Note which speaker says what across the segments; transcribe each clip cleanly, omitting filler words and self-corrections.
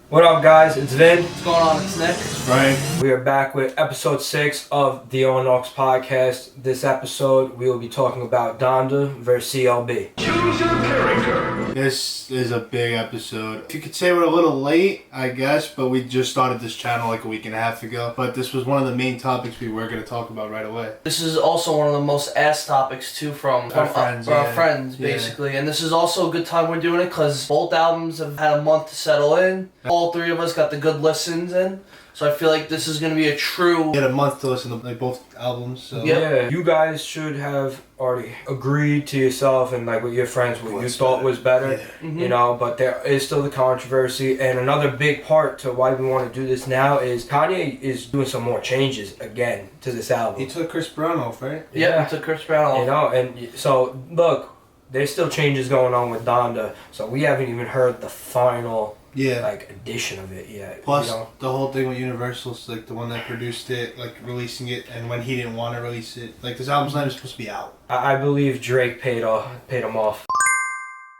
Speaker 1: What up, guys? It's Vin.
Speaker 2: What's going on? It's Nick.
Speaker 3: Right.
Speaker 1: We are back with episode 6 of the Onox podcast. This episode, we will be talking about Donda versus CLB.
Speaker 3: Choose your character. This is a big episode. If you could say we're a little late, I guess, but we just started this channel like a week and a half ago. But this was one of the main topics we were going to talk about right away.
Speaker 2: This is also one of the most asked topics too from
Speaker 3: Our friends,
Speaker 2: basically. And this is also a good time we're doing it because both albums have had a month to settle in. All three of us got the good listens in. So I feel like this is going to be a true...
Speaker 3: We had a month to listen to like both albums. So.
Speaker 1: Yeah, you guys should have already agreed to yourself and like with your friends what you thought was better, you know, but there is still the controversy. And another big part to why we want to do this now is Kanye is doing some more changes again to this album.
Speaker 3: He took Chris Brown off, right?
Speaker 2: Yeah, he took Chris Brown off.
Speaker 1: You know, and so look, there's still changes going on with Donda, so we haven't even heard the final like edition of it yet.
Speaker 3: Plus,
Speaker 1: you know?
Speaker 3: the whole thing with Universal's like the one that produced it, like releasing it, and when he didn't want to release it, like this album's not even supposed to be out.
Speaker 1: I believe Drake paid him off.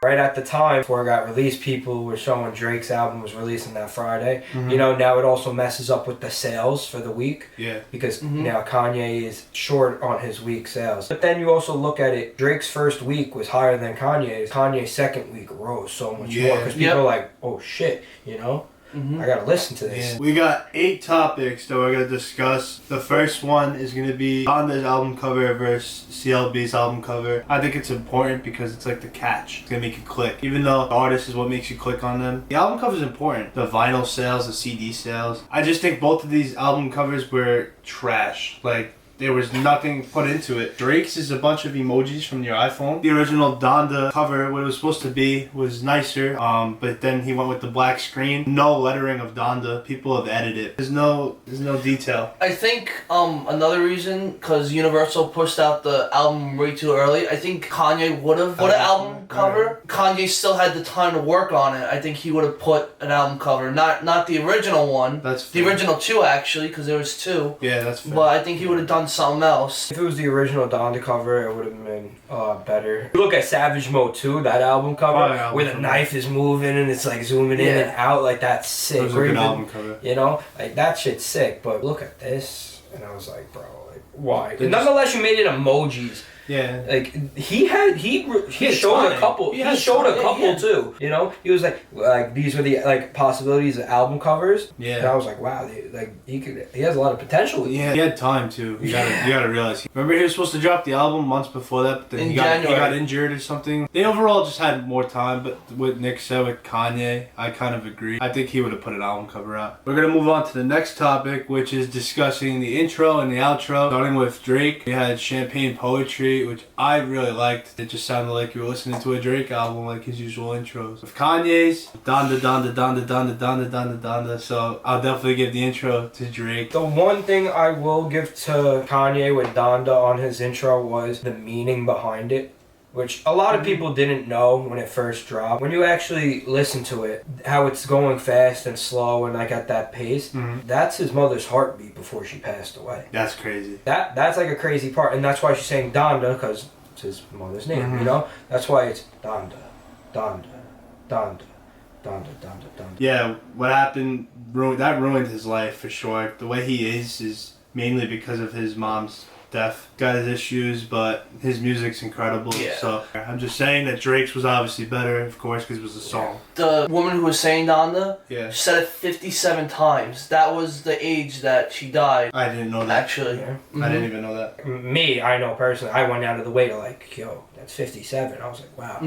Speaker 1: Right at the time before it got released, people were showing Drake's album was releasing that Friday. You know, now it also messes up with the sales for the week.
Speaker 3: Yeah.
Speaker 1: Because now Kanye is short on his week sales. But then you also look at it, Drake's first week was higher than Kanye's. Kanye's second week rose so much more. Because people are like, oh shit, you know? I gotta listen to this.
Speaker 3: Yeah. We got 8 topics that we're gonna discuss. The first one is gonna be Donda's album cover versus CLB's album cover. I think it's important because it's like the catch. It's gonna make you click. Even though the artist is what makes you click on them. The album cover is important. The vinyl sales, the CD sales. I just think both of these album covers were trash. Like, there was nothing put into it. Drake's is a bunch of emojis from your iPhone. The original Donda cover, what it was supposed to be, was nicer. But then he went with the black screen. No lettering of Donda. People have edited it. There's no detail.
Speaker 2: I think another reason, because Universal pushed out the album way too early, I think Kanye would have put an album cover. Kanye still had the time to work on it. I think he would have put an album cover. Not the original one.
Speaker 3: That's fair.
Speaker 2: The original 2, actually, because there was 2.
Speaker 3: Yeah, that's fair.
Speaker 2: But I think he would have done something else.
Speaker 1: If it was the original Donda cover, it would have been better. You look at Savage Mode 2, that album cover, where the knife is moving and it's like zooming in and out, like that's sick.
Speaker 3: It was a good album cover.
Speaker 1: You know, like that shit's sick. But look at this, and I was like, bro, like why? Nonetheless, you made it emojis.
Speaker 3: Yeah.
Speaker 1: Like he showed a couple. He showed a couple too. You know, he was like these were the like possibilities of album covers. Yeah. And I was like, wow, he has a lot of potential.
Speaker 3: Yeah. He had time too. You gotta realize. Remember, he was supposed to drop the album months before that, but then he got injured or something. They overall just had more time. But what Nick said with Kanye, I kind of agree. I think he would have put an album cover out. We're gonna move on to the next topic, which is discussing the intro and the outro. Starting with Drake, we had Champagne Poetry, which I really liked. It just sounded like you were listening to a Drake album, like his usual intros. With Kanye's, Donda, Donda, Donda, Donda, Donda, Donda, Donda. So I'll definitely give the intro to Drake.
Speaker 1: The one thing I will give to Kanye with Donda on his intro was the meaning behind it, which a lot of people didn't know when it first dropped. When you actually listen to it, how it's going fast and slow and like at that pace, that's his mother's heartbeat before she passed away.
Speaker 3: That's crazy.
Speaker 1: That's like a crazy part, and that's why she's saying Donda, because it's his mother's name, you know? That's why it's Donda, Donda, Donda, Donda, Donda, Donda.
Speaker 3: Yeah, what happened, that ruined his life for sure. The way he is mainly because of his mom's deaf. Got his issues, but his music's incredible. Yeah. So I'm just saying that Drake's was obviously better, of course, because it was a song.
Speaker 2: The woman who was saying Donda
Speaker 3: said
Speaker 2: it 57 times. That was the age that she died.
Speaker 3: I didn't know that.
Speaker 2: Actually.
Speaker 3: I didn't even know that.
Speaker 1: Me, I know personally, I went out of the way to like, yo, that's 57. I was like, wow.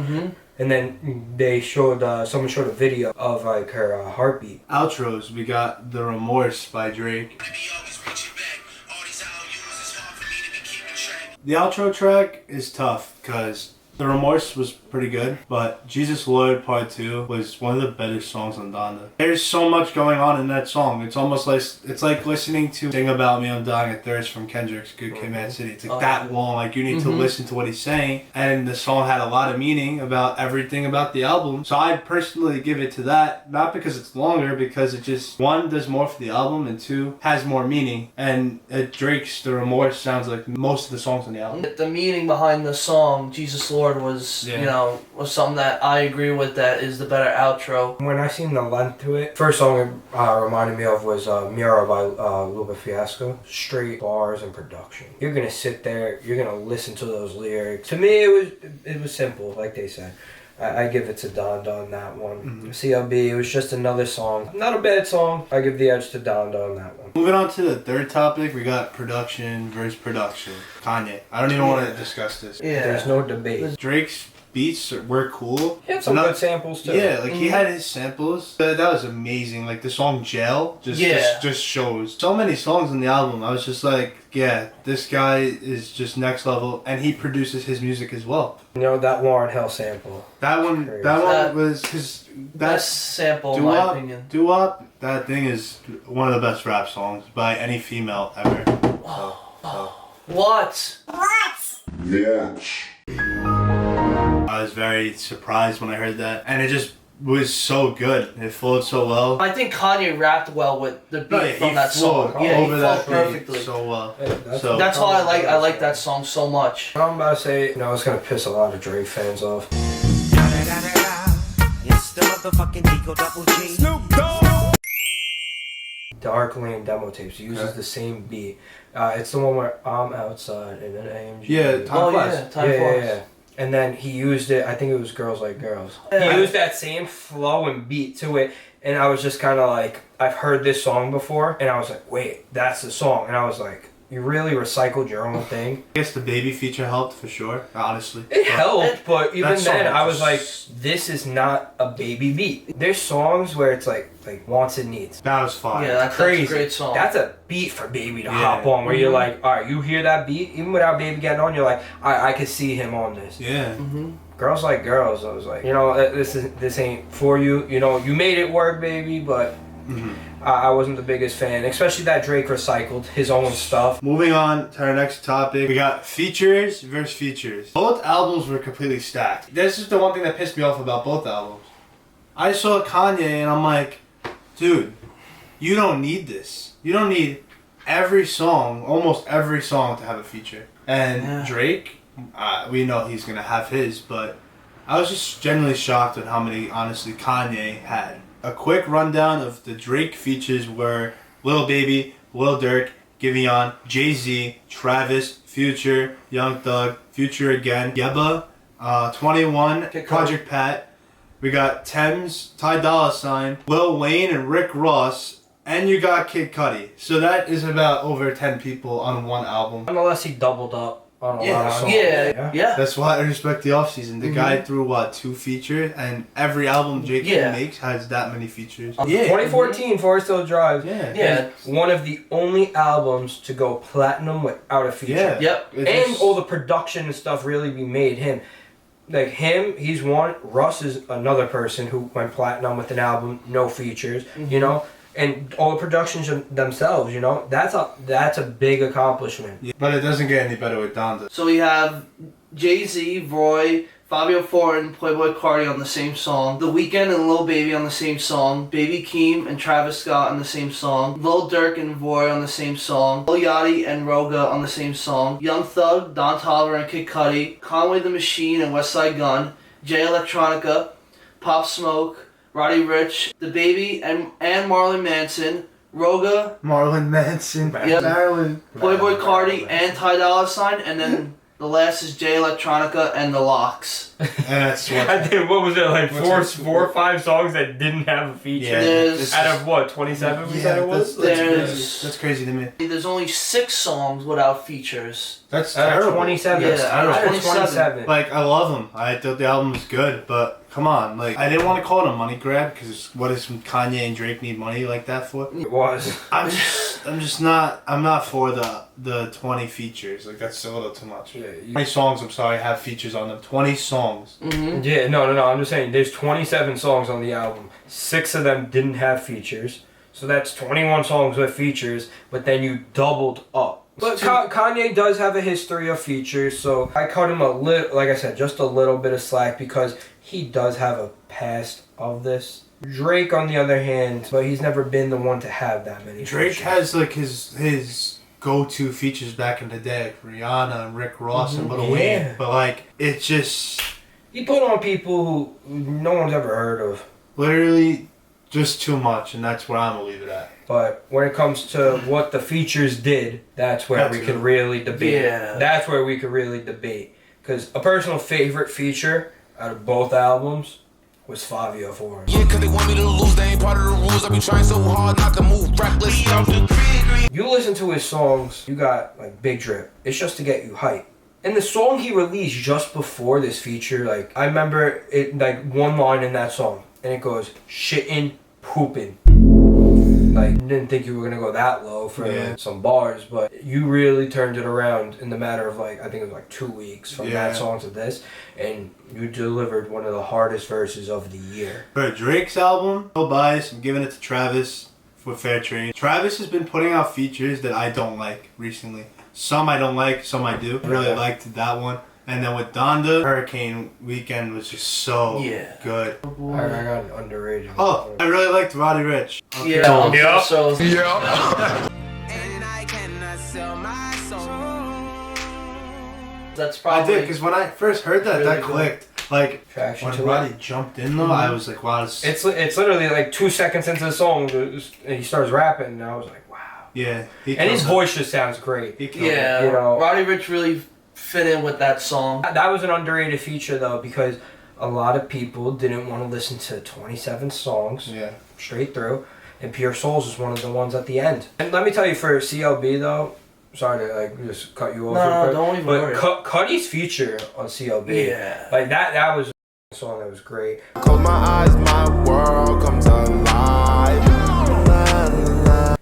Speaker 1: And then they showed, someone showed a video of like her heartbeat.
Speaker 3: Outros, we got The Remorse by Drake. The outro track is tough because The Remorse was pretty good, but Jesus Lord Part 2 was one of the better songs on Donda. There's so much going on in that song. It's almost like, it's like listening to Sing About Me, I'm Dying of Thirst from Kendrick's Good Kid, Mad City. It's like that long, like you need to listen to what he's saying, and the song had a lot of meaning about everything about the album. So I personally give it to that, not because it's longer, because it just, 1, does more for the album, and 2, has more meaning. And Drake's The Remorse sounds like most of the songs on the album.
Speaker 2: The meaning behind the song Jesus Lord Sword was, was something that I agree with. That is the better outro.
Speaker 1: When I seen the length to it, first song it reminded me of was Mira by Luba Fiasco. Straight bars and production. You're gonna sit there, you're gonna listen to those lyrics. To me, it was simple, like they said. I give it to Donda on that one.
Speaker 3: Mm-hmm.
Speaker 1: CLB, it was just another song. Not a bad song. I give the edge to Donda on that one.
Speaker 3: Moving on to the third topic, we got production versus production. Kanye. I don't even want to discuss this.
Speaker 2: Yeah.
Speaker 1: There's no debate.
Speaker 3: Drake's beats were cool.
Speaker 1: He had some good samples too.
Speaker 3: Yeah, like he had his samples. That was amazing. Like the song Jail just shows. So many songs on the album. I was just like, yeah, this guy is just next level, and he produces his music as well.
Speaker 1: You know that Lauryn Hill sample.
Speaker 3: That one was his
Speaker 2: best sample in my opinion.
Speaker 3: Doo-Wop, that thing is one of the best rap songs by any female ever.
Speaker 2: What?
Speaker 3: I was very surprised when I heard that, and it just was so good. It flowed so well.
Speaker 2: I think Kanye rapped well with the beat from that song.
Speaker 3: Yeah,
Speaker 2: he flowed
Speaker 3: perfectly so well.
Speaker 1: Yeah,
Speaker 2: that's why I like that song so much.
Speaker 1: I'm about to say, it's gonna piss a lot of Drake fans off.
Speaker 4: It's the motherfucking Digo Double G. Snoop Dogg.
Speaker 1: Dark Lane demo tapes uses the same beat. It's the one where I'm outside in an AMG.
Speaker 3: Yeah, Time Flies.
Speaker 2: Yeah, Time Flies.
Speaker 1: Yeah. And then he used it, I think it was Girls Like Girls.
Speaker 2: Yeah.
Speaker 1: He used that same flow and beat to it, and I was just kind of like, I've heard this song before, and I was like, wait, that's the song. And I was like, you really recycled your own thing?
Speaker 3: I guess the Baby feature helped for sure, honestly.
Speaker 1: It helped, but even then, I was like,
Speaker 3: just-
Speaker 1: this is not a baby beat. There's songs where it's like wants and needs.
Speaker 3: That was fire.
Speaker 2: Yeah, that's
Speaker 1: Crazy.
Speaker 2: a great song.
Speaker 1: That's a beat for Baby to hop on, where you're like, all right, you hear that beat, even without Baby getting on, you're like, I could see him on this.
Speaker 3: Yeah.
Speaker 1: Girls Like Girls, I was like, this ain't for you. You made it work, Baby, but I wasn't the biggest fan, especially that Drake recycled his own stuff.
Speaker 3: Moving on to our next topic, we got features versus features. Both albums were completely stacked. This is the one thing that pissed me off about both albums. I saw Kanye and I'm like, dude, you don't need this. You don't need almost every song to have a feature. And Drake, we know he's going to have his, but I was just genuinely shocked at how many, honestly, Kanye had. A quick rundown of the Drake features were Lil Baby, Lil Durk, Giveon, Jay-Z, Travis, Future, Young Thug, Future again, Yebba, 21, Project Pat. We got Thames, Ty Dolla $ign, Lil Wayne, and Rick Ross, and you got Kid Cudi. So that is about over 10 people on one album.
Speaker 1: Unless he doubled up on a lot of songs.
Speaker 2: Yeah.
Speaker 3: That's why I respect the offseason. The guy threw, 2 features, and every album J. Cole makes has that many features.
Speaker 1: 2014, Forest Hill Drive.
Speaker 3: Yeah.
Speaker 1: One of the only albums to go platinum without a feature.
Speaker 3: Yeah.
Speaker 2: Yep.
Speaker 1: And all the production and stuff really remade him. Like him, he's one. Russ is another person who went platinum with an album, no features, and all the productions themselves, that's a big accomplishment.
Speaker 3: Yeah. But it doesn't get any better with Donda.
Speaker 2: So we have Jay-Z, Roy, Fabio Foreign, Playboy Carti on the same song, The Weeknd and Lil Baby on the same song, Baby Keem and Travis Scott on the same song, Lil Durk and Voy on the same song, Lil Yachty and Roga on the same song, Young Thug, Don Toliver and Kid Cudi, Conway the Machine and Westside Gunn, Jay Electronica, Pop Smoke, Roddy Ricch, The Baby and Marlon Manson, Roga,
Speaker 3: Marlon Manson, Marilyn,
Speaker 2: Playboy Carti and Ty Dolla $ign, and then the last is Jay Electronica and The Locks.
Speaker 3: And that's what.
Speaker 1: I think, what was it, like four or five songs that didn't have a feature?
Speaker 2: There's,
Speaker 1: out of what, 27 we said it was?
Speaker 3: That's crazy to me.
Speaker 2: There's only 6 songs without features.
Speaker 3: That's
Speaker 1: Out of
Speaker 3: terrible.
Speaker 1: 27.
Speaker 2: Yeah,
Speaker 1: Out of
Speaker 2: 27.
Speaker 3: Like, I love them. I thought the album was good, but come on. Like, I didn't want to call it a money grab, because what does Kanye and Drake need money like that for?
Speaker 1: It was.
Speaker 3: I'm not for the 20 features. Like, that's a little too much.
Speaker 1: Yeah,
Speaker 3: 20 songs, have features on them. 20 songs.
Speaker 1: Yeah, no, I'm just saying, there's 27 songs on the album. 6 of them didn't have features. So that's 21 songs with features, but then you doubled up. But Kanye does have a history of features, so I cut him a little, like I said, just a little bit of slack because he does have a past of this. Drake, on the other hand, but he's never been the one to have that many
Speaker 3: Drake
Speaker 1: features.
Speaker 3: has like his go-to features back in the day, like Rihanna and Rick Ross and Lil
Speaker 1: Yeah.
Speaker 3: Wayne. But like, it's just
Speaker 1: He put on people who no one's ever heard of.
Speaker 3: literally just too much, and that's where I'm gonna leave it at.
Speaker 1: But when it comes to what the features did, that's where
Speaker 3: That's
Speaker 1: we
Speaker 3: good.
Speaker 1: can really debate.
Speaker 2: Yeah.
Speaker 1: That's where we could really debate. Because a personal favorite feature out of both albums was Fabio Foreign.
Speaker 5: Yeah, cause they want me to lose, they ain't part of the rules. I be trying so hard not to move reckless. Off the grid.
Speaker 1: You listen to his songs, you got like Big Drip. It's just to get you hype. And the song he released just before this feature, like I remember it like one line in that song, and it goes shitting, pooping. Like didn't think you were gonna go that low for some bars, but you really turned it around in the matter of like I think it was like 2 weeks from that song to this, and you delivered one of the hardest verses of the year.
Speaker 3: For Drake's album, no bias, I'm giving it to Travis for Fair Trade. Travis has been putting out features that I don't like recently. Some I don't like, some I do. I really liked that one. And then with Donda, Hurricane Weekend was just so good.
Speaker 1: I got an underrated.
Speaker 3: Oh, I really liked Roddy Rich.
Speaker 2: Yeah, I'm so
Speaker 5: Yeah.
Speaker 4: And I cannot sell my soul.
Speaker 2: that's
Speaker 3: I
Speaker 2: probably
Speaker 3: did, because when I first heard that,
Speaker 2: really
Speaker 3: that
Speaker 2: good.
Speaker 3: clicked. Like,
Speaker 1: Traction
Speaker 3: when
Speaker 1: to
Speaker 3: Roddy jumped in though, I was like, wow, this
Speaker 1: It's literally like 2 seconds into the song, and he starts rapping, and I was like, wow.
Speaker 3: yeah.
Speaker 1: And his voice just sounds great.
Speaker 3: He killed it.
Speaker 2: Yeah,
Speaker 1: You know.
Speaker 2: Roddy Ricch really fit in with that song.
Speaker 1: That was an underrated feature though, because a lot of people didn't want to listen to 27 songs
Speaker 3: Yeah.
Speaker 1: straight through, and Pure Souls is one of the ones at the end. And let me tell you, for CLB though, sorry to like just cut you off. real
Speaker 2: No,
Speaker 1: quick,
Speaker 2: don't even worry.
Speaker 1: but Cuddy's feature on CLB,
Speaker 2: Yeah.
Speaker 1: like that was a song that was great.
Speaker 5: Close my eyes, my world comes alive.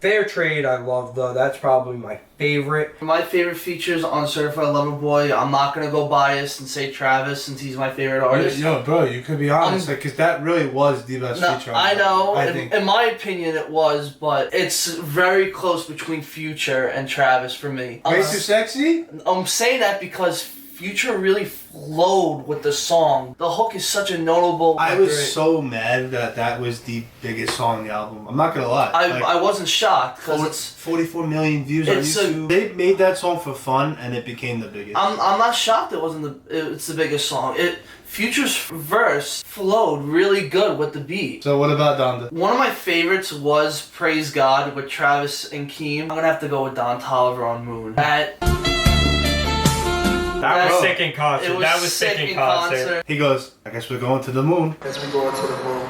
Speaker 1: Fair Trade, I love though. That's probably my favorite.
Speaker 2: My favorite features on Certified Lover Boy, I'm not gonna go biased and say Travis since he's my favorite artist.
Speaker 3: Yo, bro, you could be honest, like, because that really was the best
Speaker 2: No,
Speaker 3: feature.
Speaker 2: I know.
Speaker 3: I
Speaker 2: in,
Speaker 3: think.
Speaker 2: in my opinion, it was, but it's very close between Future and Travis for me.
Speaker 3: Way Too Sexy?
Speaker 2: I'm saying that because Future really flowed with the song. The hook is such a notable.
Speaker 3: I was so mad that that was the biggest song on the album. I'm not gonna lie.
Speaker 2: I wasn't shocked because it's.
Speaker 3: 44 million views on
Speaker 2: It's
Speaker 3: YouTube. They made that song for fun, and it became the biggest.
Speaker 2: I'm not shocked it wasn't it's the biggest song. Future's verse flowed really good with the beat.
Speaker 3: So what about Donda?
Speaker 2: One of my favorites was Praise God with Travis and Keem. I'm gonna have to go with Don Toliver on Moon.
Speaker 1: That was
Speaker 3: Bro,
Speaker 1: sick in concert.
Speaker 2: It was
Speaker 1: That was sick in concert.
Speaker 3: He goes, I guess we're going to the moon.
Speaker 2: As we go to the moon.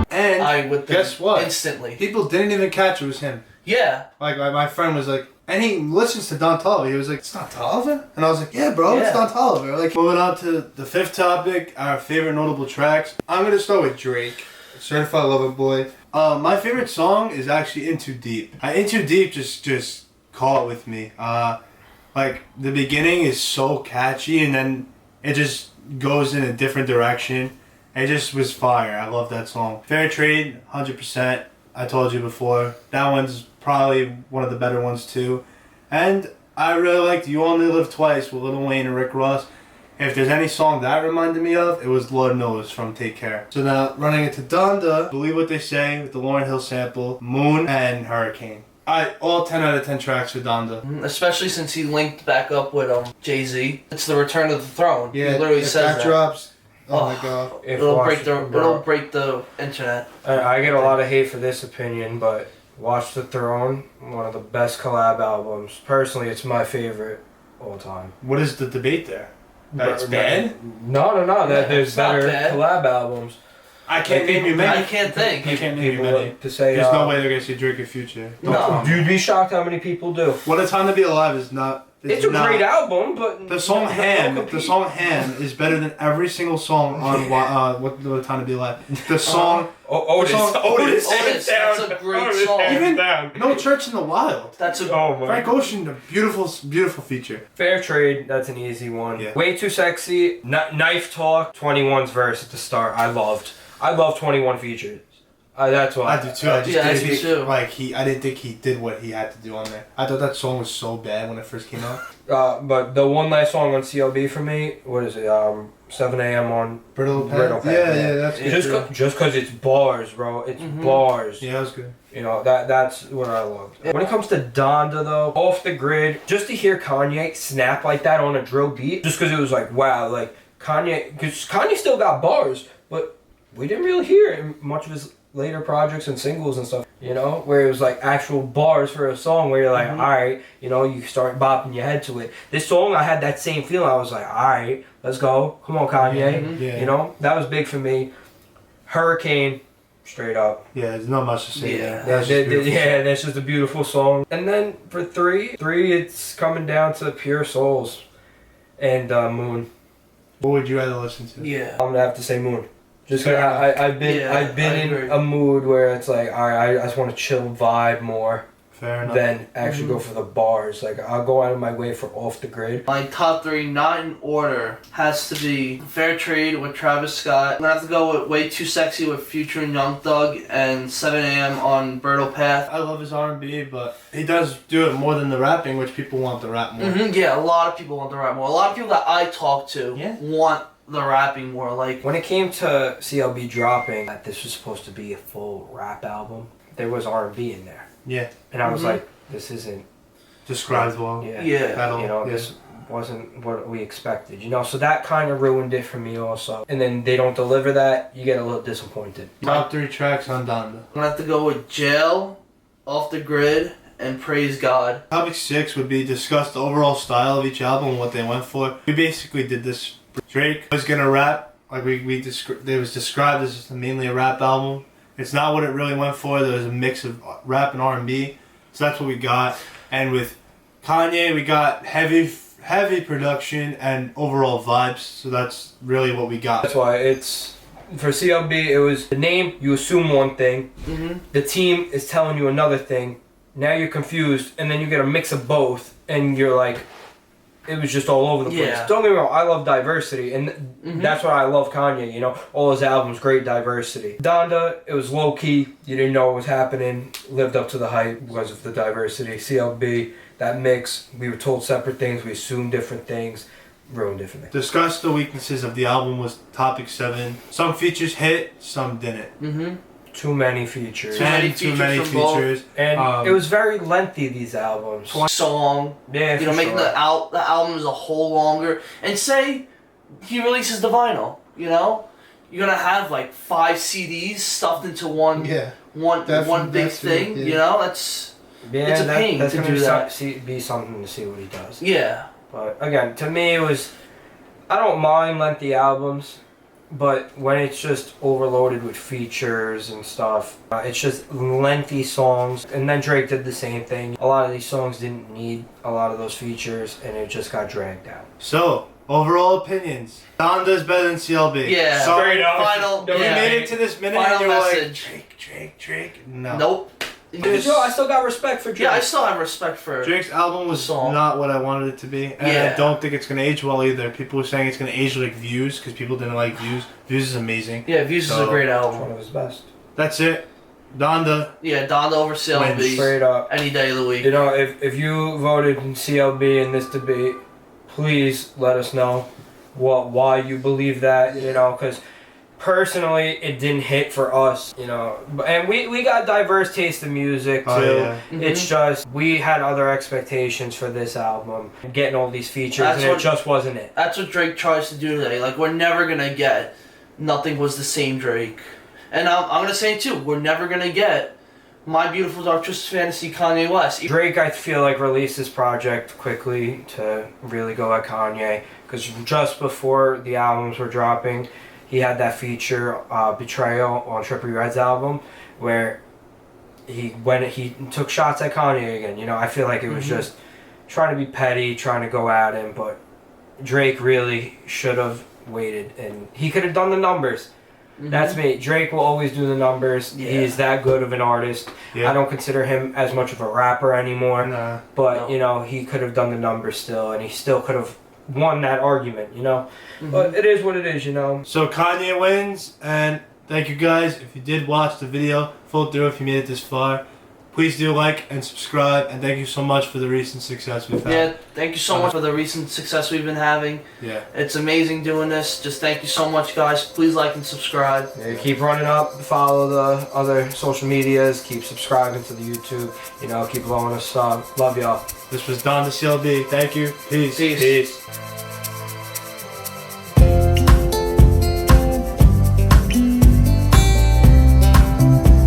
Speaker 3: And guess what?
Speaker 2: Instantly.
Speaker 3: People didn't even catch it was him.
Speaker 2: Yeah.
Speaker 3: Like my friend was like, and he listens to Don Toliver. He was like, it's Don Toliver? And I was like, yeah, bro, it's
Speaker 2: Yeah.
Speaker 3: Don Toliver. Like, moving on to the fifth topic, our favorite notable tracks. I'm gonna start with Drake, Certified Lover Boy. My favorite song is actually Into Deep. Into Deep just caught it with me. Like the beginning is so catchy, and then it just goes in a different direction. It just was fire. I love that song. Fair Trade, 100%. I told you before. That one's probably one of the better ones too. And I really liked You Only Live Twice with Lil Wayne and Rick Ross. If there's any song that reminded me of, it was Lord Knows from Take Care. So now, running into Donda, Believe What They Say with the Lauryn Hill sample, Moon, and Hurricane. All 10 out of 10 tracks for Donda.
Speaker 2: Especially since he linked back up with Jay-Z. It's the return of the throne.
Speaker 3: Yeah,
Speaker 2: he literally
Speaker 3: if
Speaker 2: says
Speaker 3: that
Speaker 2: that.
Speaker 3: drops. Oh
Speaker 2: Oh.
Speaker 3: my god.
Speaker 1: If
Speaker 2: It'll
Speaker 1: Watch-
Speaker 2: break the internet.
Speaker 1: I get a lot of hate for this opinion, but Watch the Throne, one of the best collab albums. Personally, it's my favorite all time.
Speaker 3: What is the debate there? That it's
Speaker 1: But-
Speaker 3: bad?
Speaker 1: No. That there's
Speaker 2: it's not
Speaker 1: better
Speaker 2: bad.
Speaker 1: collab albums.
Speaker 3: I can't
Speaker 1: Like,
Speaker 3: name you
Speaker 2: I
Speaker 3: many.
Speaker 2: can't think.
Speaker 3: I can't name you
Speaker 1: People
Speaker 3: many.
Speaker 1: like to say,
Speaker 3: There's no way they're gonna say Drake or Future.
Speaker 2: No.
Speaker 1: You'd be shocked how many people do.
Speaker 3: What a Time to Be Alive is not.
Speaker 1: It's a
Speaker 3: not-
Speaker 1: great album, but
Speaker 3: The song
Speaker 1: no
Speaker 3: Hand,
Speaker 1: compete.
Speaker 3: the song Hand is better than every single song on What a Time to Be Alive. The song,
Speaker 1: Otis,
Speaker 3: the song
Speaker 1: Otis,
Speaker 2: Otis, that's a great song.
Speaker 3: Even-
Speaker 1: down.
Speaker 3: No Church in the Wild.
Speaker 2: That's a
Speaker 1: Oh my.
Speaker 3: Frank Ocean, a beautiful, beautiful feature.
Speaker 1: Fair Trade, that's an easy one.
Speaker 3: Yeah.
Speaker 1: Way Too Sexy, Knife Talk, 21's verse at the start. I loved 21 features. That's why.
Speaker 3: I do too. I just
Speaker 2: Yeah, I
Speaker 3: didn't
Speaker 2: do
Speaker 3: think,
Speaker 2: too.
Speaker 3: like I didn't think he did what he had to do on there. I thought that song was so bad when it first came out.
Speaker 1: But the one nice song on CLB for me, what is it? 7 a.m. on
Speaker 3: Brittle
Speaker 1: Brittle
Speaker 3: Path.
Speaker 1: Path,
Speaker 3: Yeah, that's
Speaker 2: Yeah.
Speaker 3: good.
Speaker 1: just because it's bars, bro. It's bars.
Speaker 3: Yeah, that was good.
Speaker 1: You know, that's what I loved. When it comes to Donda, though, Off the Grid, just to hear Kanye snap like that on a drill beat, just because it was like, wow, like Kanye, because Kanye still got bars, but we didn't really hear it in much of his later projects and singles and stuff, you know, where it was like actual bars for a song where you're like, all right, you know, you start bopping your head to it. This song, I had that same feeling. I was like, all right, let's go. Come on, Kanye.
Speaker 3: Yeah.
Speaker 1: You know, that was big for me. Hurricane, straight up.
Speaker 3: Yeah, there's not much to say.
Speaker 2: Yeah.
Speaker 3: there. That's just beautiful.
Speaker 1: Yeah, that's just a beautiful song. And then for three, it's coming down to Pure Souls and Moon.
Speaker 3: What would you rather listen to?
Speaker 2: Yeah.
Speaker 1: I'm gonna have to say Moon. Just 'cause
Speaker 3: Fair enough.
Speaker 1: I've been
Speaker 2: Yeah, I
Speaker 1: in
Speaker 2: agree.
Speaker 1: a mood where it's like, all right, I just want to chill, vibe more
Speaker 3: Fair enough.
Speaker 1: than actually go for the bars. Like I'll go out of my way for Off the Grid.
Speaker 2: My top 3, not in order, has to be Fair Trade with Travis Scott. I'm gonna have to go with Way Too Sexy with Future and Young Thug, and 7 a.m. on Brittle Path.
Speaker 3: I love his R&B, but he does do it more than the rapping, which people want the rap more.
Speaker 2: Yeah, a lot of people want the rap more. A lot of people that I talk to
Speaker 3: Yeah.
Speaker 2: want the rapping more. Like,
Speaker 1: When it came to CLB dropping, that this was supposed to be a full rap album, there was R&B in there,
Speaker 3: Yeah,
Speaker 1: and I was like, this isn't.
Speaker 3: describes well.
Speaker 1: Yeah.
Speaker 2: yeah.
Speaker 3: At all.
Speaker 1: You know,
Speaker 3: yeah.
Speaker 1: this wasn't what we expected, you know, so that kind of ruined it for me also. And then they don't deliver that, you get a little disappointed.
Speaker 3: Top 3 tracks on Donda.
Speaker 2: I'm gonna have to go with Jail, Off the Grid, and Praise God.
Speaker 3: Topic 6 would be discuss the overall style of each album and what they went for. We basically did this. Drake was gonna rap, like it was described as mainly a rap album. It's not what it really went for. There was a mix of rap and R&B, so that's what we got. And with Kanye, we got heavy production and overall vibes. So that's really what we got.
Speaker 1: That's why it's, for CLB, it was the name, you assume one thing, the team is telling you another thing, now you're confused, and then you get a mix of both, and you're like, it was just all over the place.
Speaker 2: Yeah.
Speaker 1: Don't get me wrong, I love diversity, and that's why I love Kanye, you know, all his albums, great diversity. Donda, it was low-key, you didn't know what was happening, lived up to the hype because of the diversity. CLB, that mix, we were told separate things, we assumed different things, ruined different things.
Speaker 3: Discuss the weaknesses of the album was topic 7. Some features hit, some didn't.
Speaker 1: Too many features.
Speaker 2: Too many
Speaker 3: And too many
Speaker 2: features from both.
Speaker 3: features.
Speaker 1: And it was very lengthy, these albums.
Speaker 2: Song.
Speaker 1: Yeah,
Speaker 2: You know,
Speaker 1: for
Speaker 2: making
Speaker 1: sure.
Speaker 2: the album as a whole longer. And say he releases the vinyl, you know? You're gonna have like 5 CDs stuffed into one one big thing, you know? It's a pain
Speaker 1: that's
Speaker 2: to
Speaker 1: gonna
Speaker 2: do
Speaker 1: be
Speaker 2: that.
Speaker 1: be something to see what he does.
Speaker 2: Yeah.
Speaker 1: But again, to me, it was. I don't mind lengthy albums, but when it's just overloaded with features and stuff, it's just lengthy songs. And then Drake did the same thing. A lot of these songs didn't need a lot of those features, and it just got dragged out.
Speaker 3: So, overall opinions. Donda's better than CLB.
Speaker 2: Yeah.
Speaker 3: Sorry,
Speaker 1: Straight up.
Speaker 2: Final.
Speaker 3: If
Speaker 2: yeah.
Speaker 3: we made it to this minute
Speaker 2: Final
Speaker 3: and you're
Speaker 2: message.
Speaker 3: like, Drake. No.
Speaker 2: Nope.
Speaker 1: But yo, I still got respect for Drake.
Speaker 2: Yeah, I still have respect for
Speaker 3: Drake's album was
Speaker 2: Song.
Speaker 3: not what I wanted it to be. And
Speaker 2: Yeah.
Speaker 3: I don't think it's going to age well either. People were saying it's going to age like Views because people didn't like Views. Views is amazing.
Speaker 2: Yeah, Views is a
Speaker 3: So-
Speaker 2: great
Speaker 1: It's
Speaker 2: album.
Speaker 1: one of his best.
Speaker 3: That's it. Donda.
Speaker 2: Yeah, Donda over CLB
Speaker 1: Straight up.
Speaker 2: any day of the week.
Speaker 1: You know, if you voted in CLB in this debate, please let us know why you believe that, you know, because personally it didn't hit for us, you know, and we got diverse taste in music too.
Speaker 3: Oh, yeah.
Speaker 1: It's just we had other expectations for this album, getting all these features,
Speaker 2: That's
Speaker 1: and
Speaker 2: what-
Speaker 1: it just wasn't it.
Speaker 2: That's what Drake tries to do today. Like, we're never gonna get Nothing Was the Same Drake. And I'm gonna say it too, we're never gonna get My Beautiful Dark Twisted Fantasy Kanye West.
Speaker 1: Drake, I feel like, released this project quickly to really go at Kanye, because just before the albums were dropping, he had that feature, Betrayal, on Trippie Redd's album, where he took shots at Kanye again. You know, I feel like it was just trying to be petty, trying to go at him, but Drake really should have waited, and he could have done the numbers. That's me. Drake will always do the numbers.
Speaker 2: Yeah.
Speaker 1: He's that good of an artist.
Speaker 3: Yeah.
Speaker 1: I don't consider him as much of a rapper anymore.
Speaker 3: Nah.
Speaker 1: But,
Speaker 2: No.
Speaker 1: you know, he could have done the numbers still, and he still could have won that argument, you know? But it is what it is, you know?
Speaker 3: So Kanye wins, and Thank you guys. If you did watch the video full through, if you made it this far, please do like and subscribe. And thank you so much for the recent success we've had.
Speaker 2: Yeah, thank you so much for the recent success we've been having.
Speaker 3: Yeah.
Speaker 2: It's amazing doing this. Just thank you so much, guys. Please like and subscribe.
Speaker 1: Yeah, keep running up, follow the other social medias, keep subscribing to the YouTube, keep blowing us up. Love y'all.
Speaker 3: This was Donda CLB. Thank you. Peace.
Speaker 2: Peace.
Speaker 1: Peace.